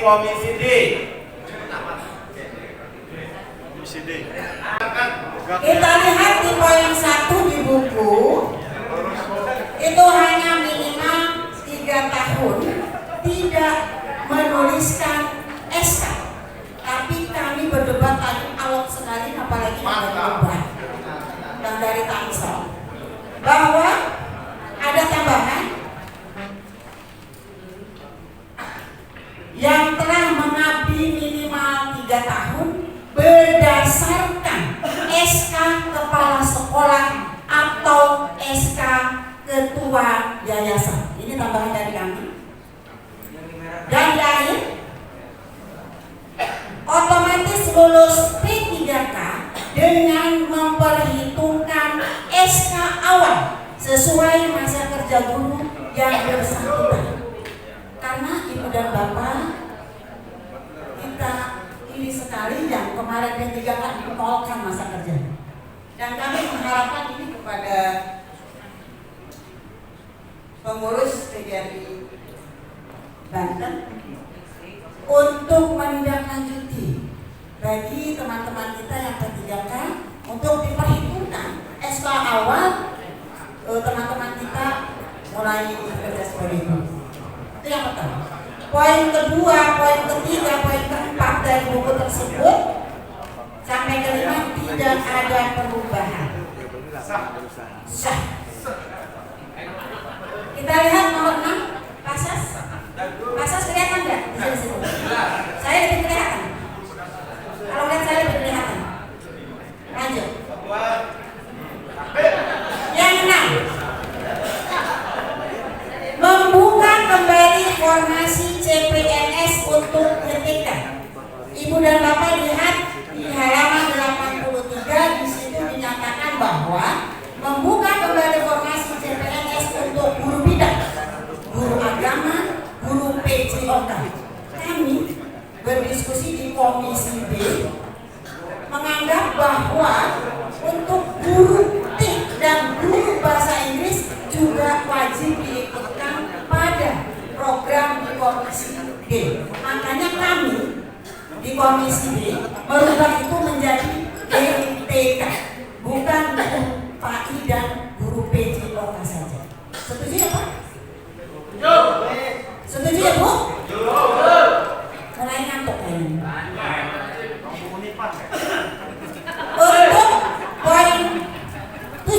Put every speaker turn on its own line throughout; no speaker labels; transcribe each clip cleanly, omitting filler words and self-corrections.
Komisi D.
Kita lihat di poin 1 di buku itu hanya minimal 3 tahun tidak menuliskan SK. Tapi kami berdebat tadi alot sekali, apalagi ada debat dan dari Tangsel bahwa ada tambahan yang telah mengabdi minimal 3 tahun berdasarkan SK kepala sekolah atau SK ketua yayasan. Ini tambahan dari kami. Dan lain otomatis lulus P3K dengan memperhitungkan SK awal sesuai masa kerja guru yang bersangkutan. Karena ibu dan bapak kita ini sekali yang kemarin P3K menolkan masa kerja, dan kami mengharapkan ini kepada pengurus PGRI Banten untuk menindaklanjuti bagi teman-teman kita yang P3K untuk diperhitungkan SK awal teman-teman kita mulai bekerja sebagai guru. Itu yang pertama. Poin kedua, poin ketiga, poin keempat dari buku tersebut sampai kelima tidak ada perubahan. Sah. Kita lihat nomor 6, Pasas. Pasas kelihatan nggak? Di situ. Saya lebih kelihatan. Kalau lihat saya lebih kelihatan. Lanjut. Yang 6. Membuka kembali formasi CPNS untuk TK. Ibu dan Bapak lihat di halaman 83 di situ dinyatakan bahwa membuka kembali formasi CPNS untuk guru bidang, guru agama, guru PJOK. Kami berdiskusi di Komisi B menganggap bahwa untuk guru TIK dan guru bahasa Inggris juga wajib diikutkan pada program di Komisi D. Makanya kami di Komisi D merubah itu menjadi GTK, bukan guru PAI dan guru PJOK saja. Setuju ya Pak? Setuju ya Bu? Mulai ngantuk kayaknya. Untuk poin 7,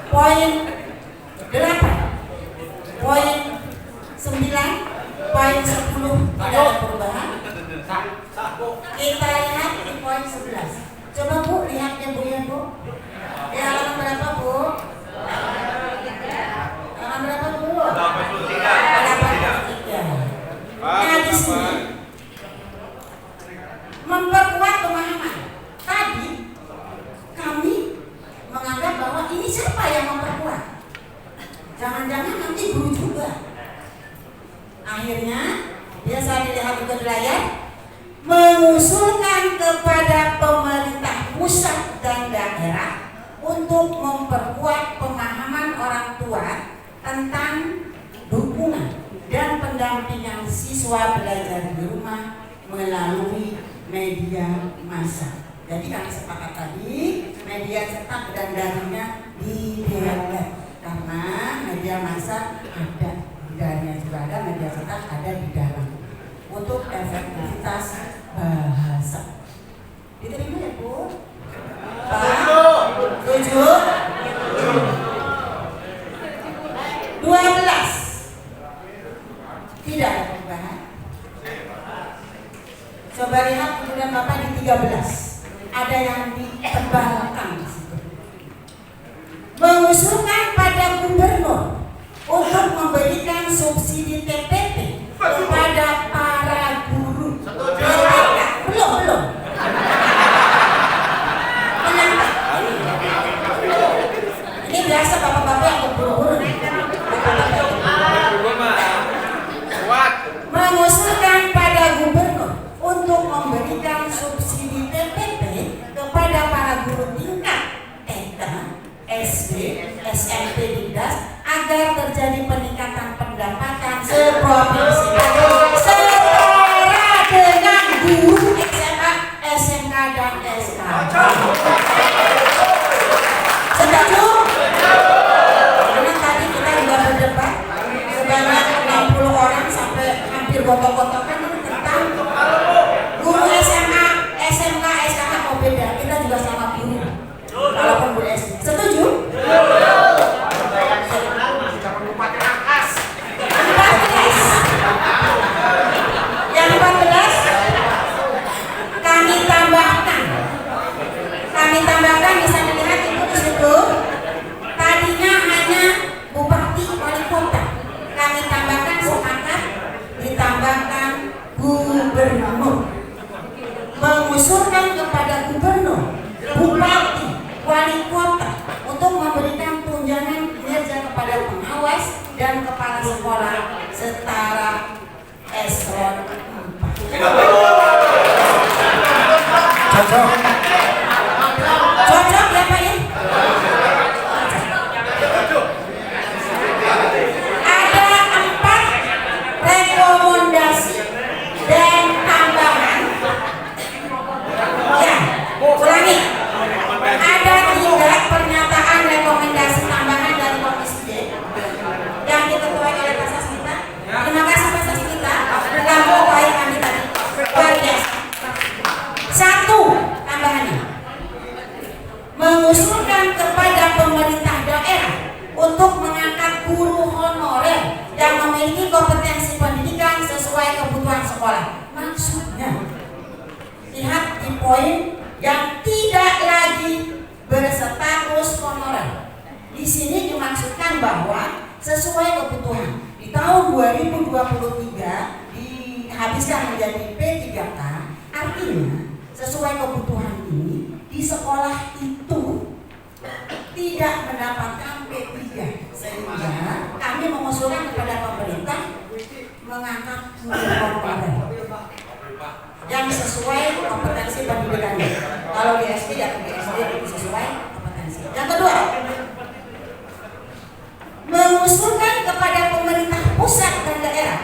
poin 8, poin 9, poin 10 tidak ada perubahan. Kita lihat di poin 11. Coba Bu, lihatnya Bu ya Bu. Di halaman berapa Bu? Halaman berapa Bu? 83. Nah di sini memperkuat pemahaman. Tadi kami menganggap bahwa ini siapa yang memperkuat? Jangan-jangan nanti guru juga. Akhirnya biasa dilihat di layar, mengusulkan kepada pemerintah pusat dan daerah untuk memperkuat pemahaman orang tua tentang dukungan dan pendampingan siswa belajar di rumah melalui media massa. Jadi kami sepakat tadi media cetak dan daringnya dibedakan karena media massa ada di dalamnya juga ada, media cetak ada di dalam untuk efektivitas bahasa. Diterima ya Bu? Pak? 7? 12. Tidak ada perubahan. Coba lihat kemudian Bapak di 13. Ada yang ditebalkan di situ. Mengusulkan pada gubernur untuk memberikan subsidi TPP kepada para guru. Belum. Ini biasa bapak-bapak yang berburu-buru nih. Mengusulkan pada gubernur untuk memberikan subsidi TPP kepada para guru tingkat TK, SD, SMP, Didas agar terjadi peningkatan pendapatan seprovinsi. bergotok-gotokan tentang guru SMA, SMK, SKH kok beda. Kita juga sama guru. Walaupun guru SD. Setuju? Yang 14 kami tambahkan bisa dilihat ibu di situ. Tadinya hanya bupati wali kota. Kami tambahkan sepakat ditambahkan gubernur. Mengusulkan kepada gubernur, bupati, wali kota untuk memberikan tunjangan kinerja kepada pengawas dan kepala sekolah setara eselon 4. Cocok ya Pak ya? Ada 4 rekomendasi dan tambahan. Ya, ulangi. Ada 3 pernyataan rekomendasi tambahan dari Komisi D yang diketuai oleh Pak Sasmita. Terima kasih Pak Sasmita. Kamu baik kami tadi. Luar biasa. 1 tambahannya. Mengusulkan kepada pemerintah daerah untuk mengangkat guru honorer yang memiliki kompetensi pendidikan sesuai kebutuhan sekolah. Maksudnya, lihat di poin yang tidak lagi berstatus honorer. Di sini dimaksudkan bahwa sesuai kebutuhan. Di tahun 2023 dihabiskan menjadi P3K, artinya sesuai kebutuhan ini di sekolah itu tidak mendapatkan P3, sehingga kami mengusulkan kepada pemerintah mengangkat guru honorer yang sesuai kompetensi pendidikannya. Kalau di SD ya di SD itu sesuai kompetensi. Yang kedua, mengusulkan kepada pemerintah pusat dan daerah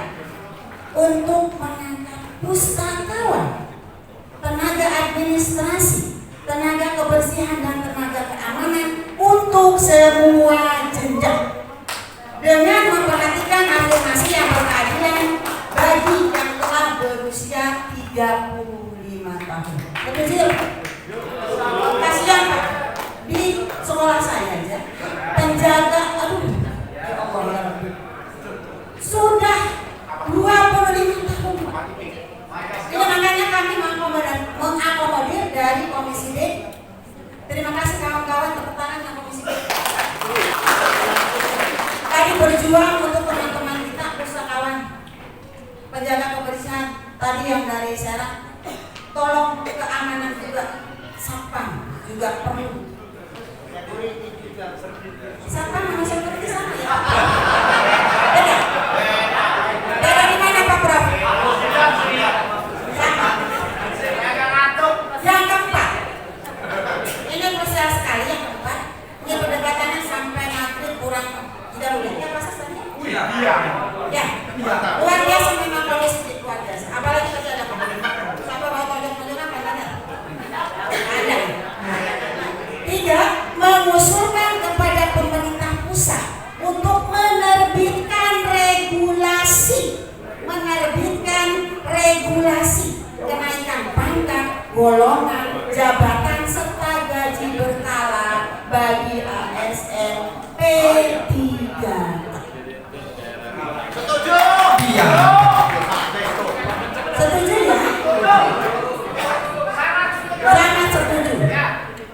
untuk mengangkat pustakawan, tenaga administrasi, tenaga kebersihan dan tenaga keamanan untuk semua jenjang dengan memperhatikan afirmasi yang berkeadilan bagi yang telah berusia 35 tahun. Betul? Kasihan Pak, di sekolah saya aja penjaga, ya Allah, sudah 25 tahun Pak. Ini makanya kami mengakomodir dari Komisi D. Terima kasih kawan-kawan, tepuk tangan yang Komisi D. Tadi berjuang untuk teman-teman kita pustakawan, penjaga kebersihan tadi yang dari Serang, tolong keamanan juga, satpam juga perlu. Satpam sama security sama ya? Beda? Beda di mana Pak Prof? Yang keempat, ini krusial sekali. Yang keempat, ini perdebatannya sampai maghrib kurang 3 menit. Ya Pak Sasanya? Ya, luar biasa memang kondisi luar biasa. Apalagi kalau ada pemerintah sampai bawa tonjok-tonjokan benar. Ada. 3, mengusulkan kepada pemerintah pusat untuk menerbitkan regulasi kenaikan pangkat, golongan, jabatan serta gaji berkala bagi ASN P3K. Setuju? Iya. Setuju ya? Sangat setuju.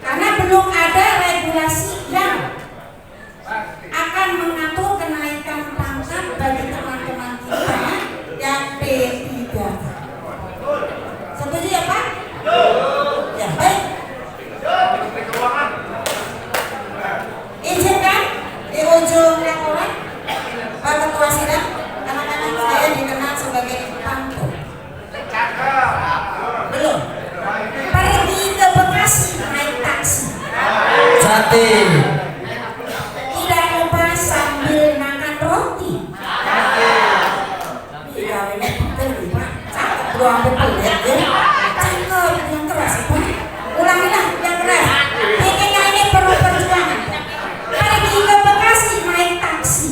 Karena belum ada regulasi yang akan mengatur kenaikan pangkat bagi teman-teman kita yang P3K. Setuju ya Pak? Ya baik. Izinkan di ujung laporan Pak Ketua Sidang, anak-anak saya dikenal sebagai pantun. Belum. Pergi ke Bekasi naik taksi.
Jati.
Tidak lupa sambil makan roti. Iya, ini betul Pak. Cakep doang betul ya. Cakep yang keras Pak. Ulangilah yang keras. Bikinnya ini perlu perjuangan. Pergi ke Bekasi naik taksi.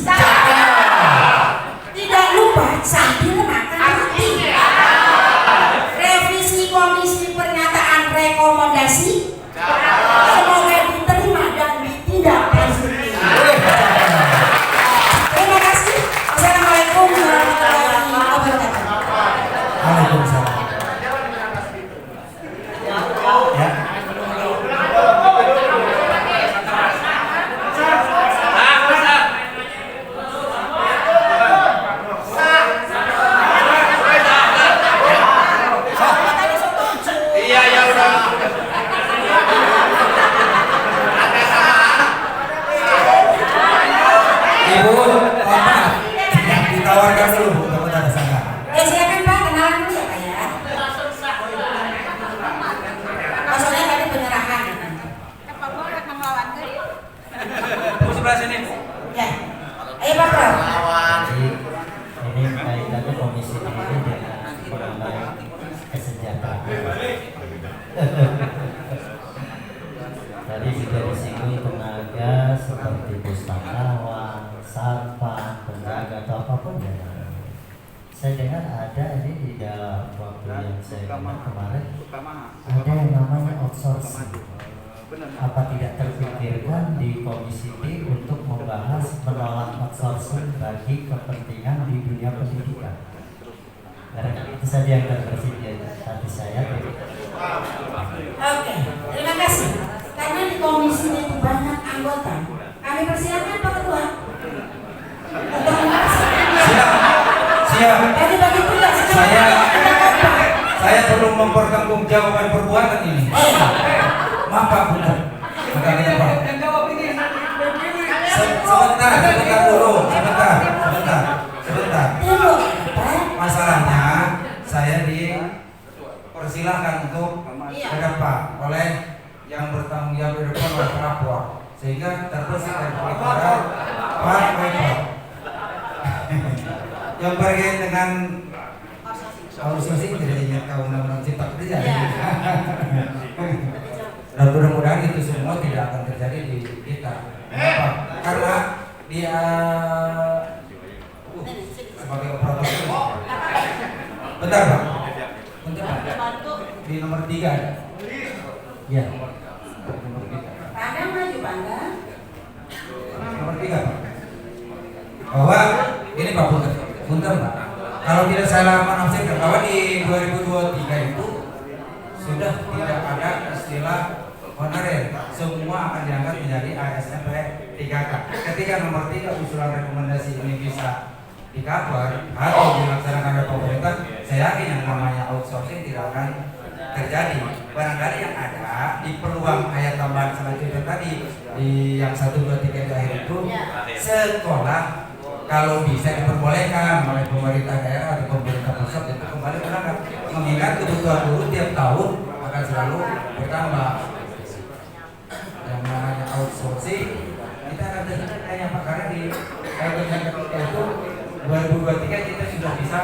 Tidak lupa sambil makan roti.
Waalaikumsalam. Ya. Ibu, maaf, ditawarkan dulu untuk tanda sangka.
Silakan Pak, kenalan dulu ya Pak ya. Maksudnya tadi penyerahan.
Sebelah sini.
Ya. Ayo Pak Prof.
Jadi ini kaitannya komisi ini dengan mengenai kesejahteraan. Tadi sudah disinggung tenaga seperti pustakawan, satpam, penjaga atau apapun ya. Saya dengar ada ini di dalam waktu yang saya dengar kemarin ada yang namanya outsourcing. Apa tidak terpikirkan di Komisi D untuk membahas menolak outsourcing bagi kepentingan di dunia pendidikan? Karena itu saja yang terbersih di hati saya.
Oke, terima kasih. Karena di komisi itu banyak anggota, kami persilakan Pak Ketua untuk melaksanakan.
Siap.
Bagi-bagi tugas.
Saya perlu mempertanggungjawabkan perbuatan ini. Maaf Pak, benar. Makanya Pak. Sebentar dulu. Sebentar. Masalahnya saya dipersilahkan untuk ke depan oleh yang bertanggung jawab di depan oleh pelapor, sehingga terbersih dari pelapor Pak Waipa. Yang berkaitan dengan outsourcing tidak ingat kau undang-undang cipta kerja. Dan mudah-mudahan itu semua tidak akan terjadi di kita. Kenapa? Karena dia sebagai operator itu. Bentar Pak. Di nomor 3 ada. Ya. Nomor 3.
Pandang maju Pandang.
Nomor 3 Pak. Bahwa ini Pak Punten Pak. Kalau tidak salah menafsirkan bahwa di 2023 itu sudah tidak ada istilah honorer, semua akan diangkat menjadi ASN 3K. Ketika nomor 3 usulan rekomendasi ini bisa di-cover atau dilaksanakan oleh pemerintah, saya yakin yang namanya outsourcing tidak akan terjadi. Barangkali yang ada di peluang ayat tambahan selanjutnya tadi di yang 1, 2, 3 di akhir itu, sekolah kalau bisa diperbolehkan oleh pemerintah daerah atau pemerintah pusat itu kembali berangkat, mengingat kebutuhan guru tiap tahun akan selalu bertambah. Yang namanya outsourcing kita akan terjadi Pak, karena di ayat ketiga itu 2023 kita sudah bisa,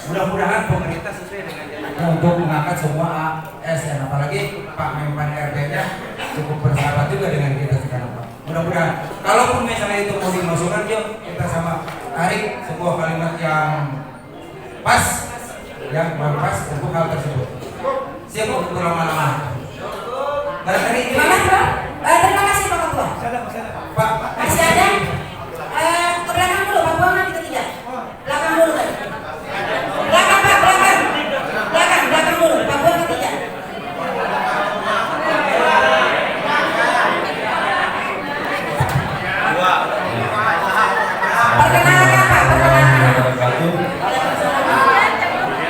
mudah-mudahan pemerintah sesuai dengan janjinya untuk mengangkat semua ASN, apalagi Pak Menpan RT-nya cukup bersahabat juga dengan kita sekarang Pak. Mudah-mudahan kalaupun misalnya itu mau dimasukkan, yuk kita sama tarik sebuah kalimat yang pas untuk hal tersebut. Siap untuk lama-lama. Barangkali ini.
Terima kasih Pak Ketua.
Pak,
Masih ada? Ke belakang dulu Pak, buang nanti ketiga. Belakang dulu tadi. Belakang Pak, belakang dulu. Pak, buang ketiga. Perkenalannya Pak, perkenalannya.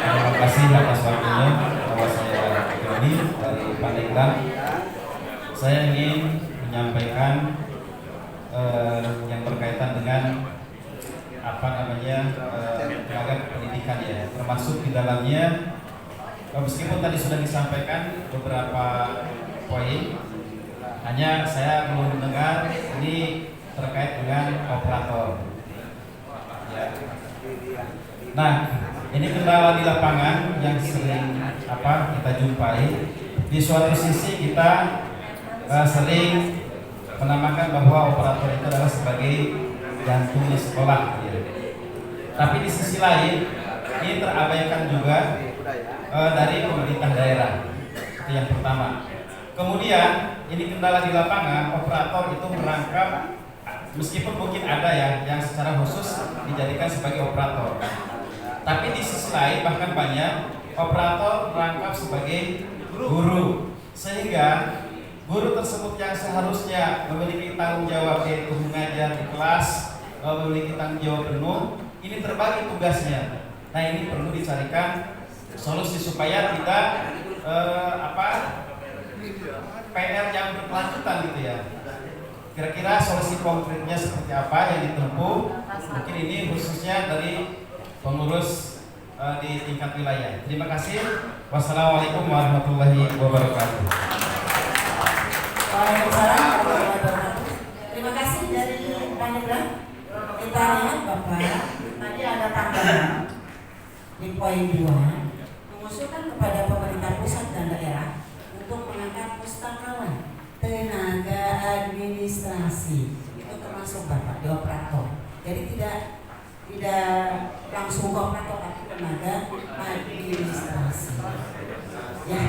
Terima kasih atas waktunya. Nama saya Joni dari Pandeglang. Saya ingin menyampaikan yang berkaitan dengan tenaga pendidikan ya, termasuk di dalamnya meskipun tadi sudah disampaikan beberapa poin, hanya saya belum mendengar ini terkait dengan operator. Ya. Nah, ini kendala di lapangan yang sering kita jumpai. Di suatu sisi kita sering menamakan bahwa operator itu adalah sebagai jantungnya sekolah. Ya. Tapi di sisi lain ini terabaikan juga dari pemerintah daerah. Itu yang pertama. Kemudian ini kendala di lapangan, operator itu merangkap, meskipun mungkin ada ya yang secara khusus dijadikan sebagai operator. Tapi di sisi lain bahkan banyak operator merangkap sebagai guru, sehingga guru tersebut yang seharusnya memiliki tanggung jawab yaitu mengajar di kelas, memiliki tanggung jawab penuh, ini terbagi tugasnya. Nah, ini perlu dicarikan solusi supaya tidak PR yang berkelanjutan gitu ya. Kira-kira solusi konkretnya seperti apa yang ditempuh? Mungkin ini khususnya dari pengurus di tingkat wilayah. Terima kasih. Wassalamualaikum warahmatullahi wabarakatuh.
Waalaikumsalam warahmatullahi wabarakatuh. Terima kasih dari Pandeglang. Kita lihat Bapak, tadi ada tambahan di poin 2, mengusulkan kepada pemerintah pusat dan daerah untuk mengangkat pustakawan, tenaga administrasi, itu termasuk Bapak di operator. Jadi tidak langsung ke operator, tapi tenaga administrasi. Ya,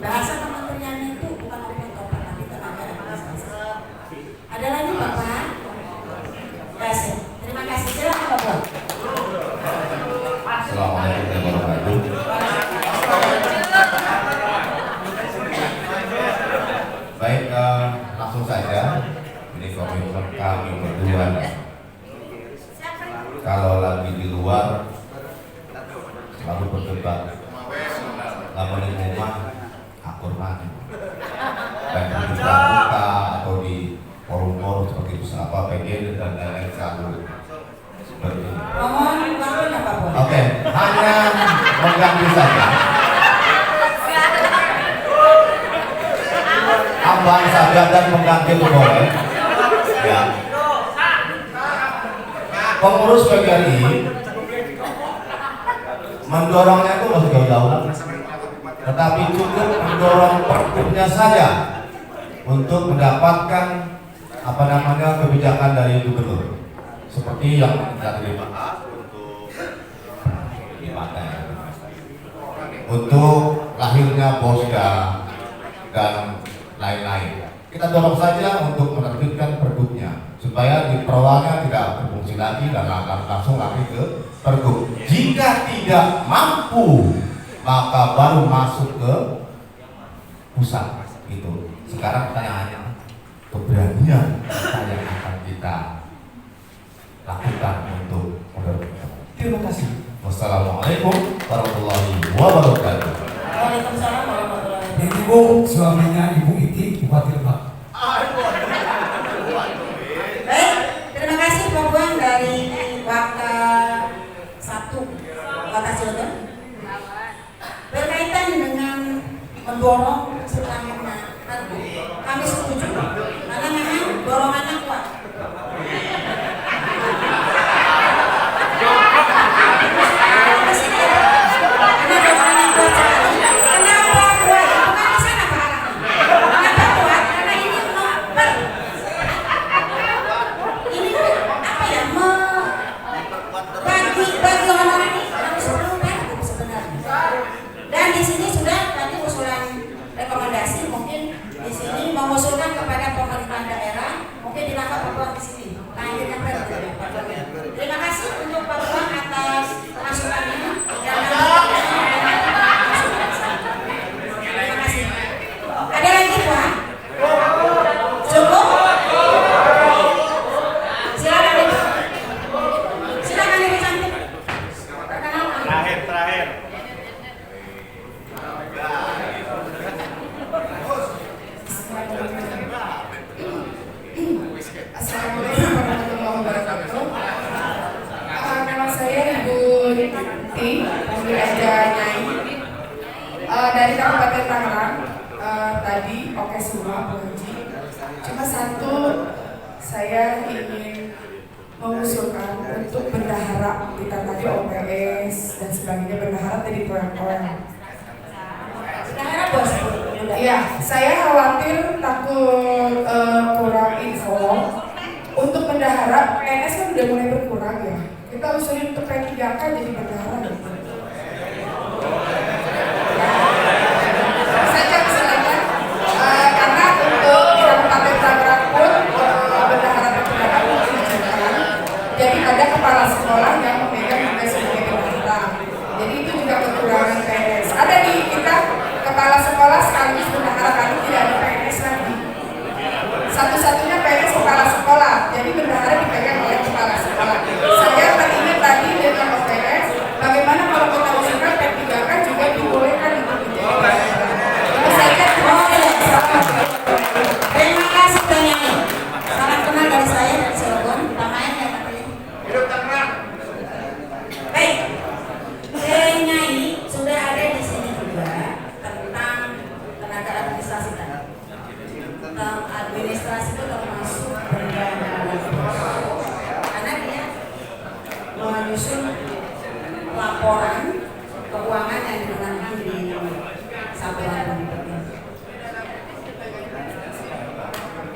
bahasa kementerian itu bukan operator, tapi tenaga administrasi. Ada lagi Bapak? Kasih. Terima kasih. Silakan Bapak.
Assalamualaikum warahmatullahi wabarakatuh. Baik, langsung saja. Ini komitmen kami berdua. Kalau lagi di luar selalu berdebat, namun di rumah akur mati. Baik di pramuka atau di forum-forum seperti itu, apa PGD dan lain-lain selalu seperti ini.
Mohon waktunya Bapak.
Oke, hanya mengganggu saja. Tambahan saja dan mengganggu itu boleh. Ya. Pengurus PGRI mendorongnya itu masih jauh-jauh, tetapi cukup mendorong pergubnya saja untuk mendapatkan kebijakan dari gubernur, seperti yang kita terima untuk lahirnya Bosda dan lain-lain. Kita dorong saja untuk menerbitkan pergubnya supaya di perwalnya tidak berfungsi lagi dan langsung lagi ke pergub. Jika tidak mampu, maka baru masuk ke pusat. Itu. Sekarang pertanyaannya, keberanian apa yang akan kita lakukan untuk menerbitkan. Terima kasih. Wassalamualaikum warahmatullahi wabarakatuh.
Waalaikumsalam warahmatullahi wabarakatuh.
Ibu suaminya Ibu Iti, Bupati Lebak.
Baik, terima kasih Pak Buang dari Waka 1 Kota Cilegon. Berkaitan dengan mendorong selanjutnya pergub, kami setuju karena memang dorongannya kuat. Karena dorongannya kuat sekali. Kenapa kuat? Bukan di sana Pak arahnya. Kenapa kuat? Karena ini apa ya, bagi orang ini harus perlu pergub sebenarnya. Dan di sini sudah tadi usulan rekomendasi, mungkin di sini mengusulkan kepada pemerintah daerah, mungkin dilangkah Pak Buang di sini. Akhirnya pergub ya Pak Buang. Terima kasih untuk Pak Buang atas masukannya dan terima kasih. Ada lagi Pak? Cukup? Silakan Ibu. Silakan Ibu cantik. Perkenalkan.
Terakhir.
Assalamualaikum warahmatullahi wabarakatuh. Nama saya Ibu Niti, panggil aja Nyai. Dari Kabupaten Tangerang. Tadi oke semua Bu Haji. Cuma satu, saya ingin mengusulkan untuk bendahara. Kita tadi OPS dan sebagainya, bendahara tadi proyek-proyek.
Bendahara Bos.
Iya, saya khawatir takut kurang info. Untuk bendahara, PNS kan udah mulai berkurang ya. Kita usulin untuk P3K jadi bendahara. Saya silakan, karena untuk Kabupaten Tangerang pun bendahara P3K diizinkan. Jadi ada kepala sekolah yang memegang tugas sebagai bendahara.
menyusun laporan keuangan yang digunakan di satuan pendidikan.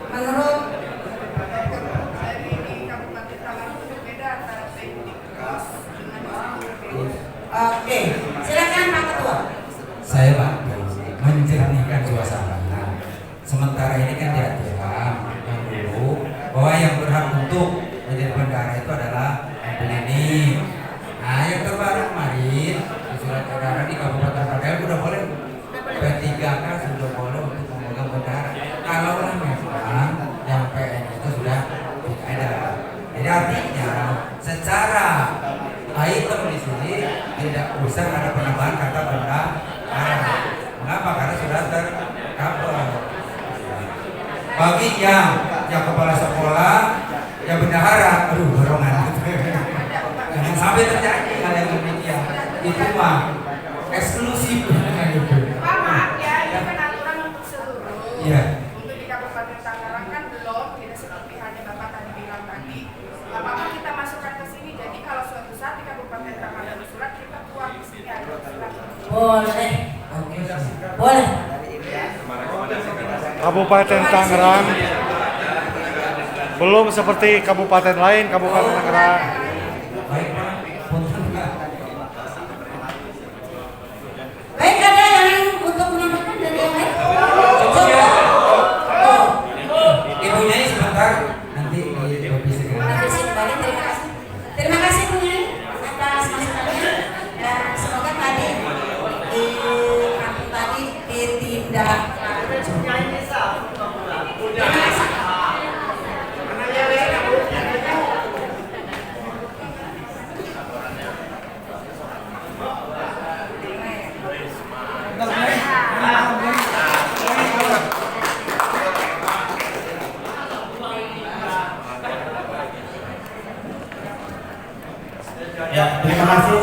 Menurut Oke, silakan Pak Ketua.
Saya Pak menjernihkan suasana. Sementara ini kan diaturkan yang dulu bahwa yang berhak untuk menjadi bendahara itu adalah ampel ini. Nah, yang terbaru kemarin di surat edaran di Kabupaten Padang udah boleh P3K sudah boleh untuk memegang bendahara. Kalaulah memang yang PN itu sudah tidak ada. Jadi artinya secara item di sini tidak usah ada penambahan kata bendahara. Mengapa? Karena sudah tercover. Bagi yang kepala sekolah, yang bendahara, aduh dorongan gitu. Jangan sampai terjadi hal yang demikian. Itu mah eksklusif dengan itu.
Pak, maaf ya, ini kan aturan untuk seluruh.
Iya.
Untuk di Kabupaten Tangerang kan belum, tidak seperti halnya Bapak tadi bilang tadi. Apa-apa kita masukkan ke sini, jadi kalau suatu saat di Kabupaten Tangerang ada surat, kita keluar di sini ada surat.
Boleh. Boleh.
Kabupaten Tangerang belum seperti kabupaten lain, Kabupaten Tangerang.
Baik Pak, punten Pak.
Baik, ada yang untuk menambahkan dari yang lain?
Cukup ya. Oh, Ibu Nyai sebentar, nanti direvisi kembali.
Revisi kembali, terima kasih. Terima kasih Bu Nyai atas masukannya dan semoga tadi di kampung tadi ditindak. Terima kasih.
Ya, terima kasih.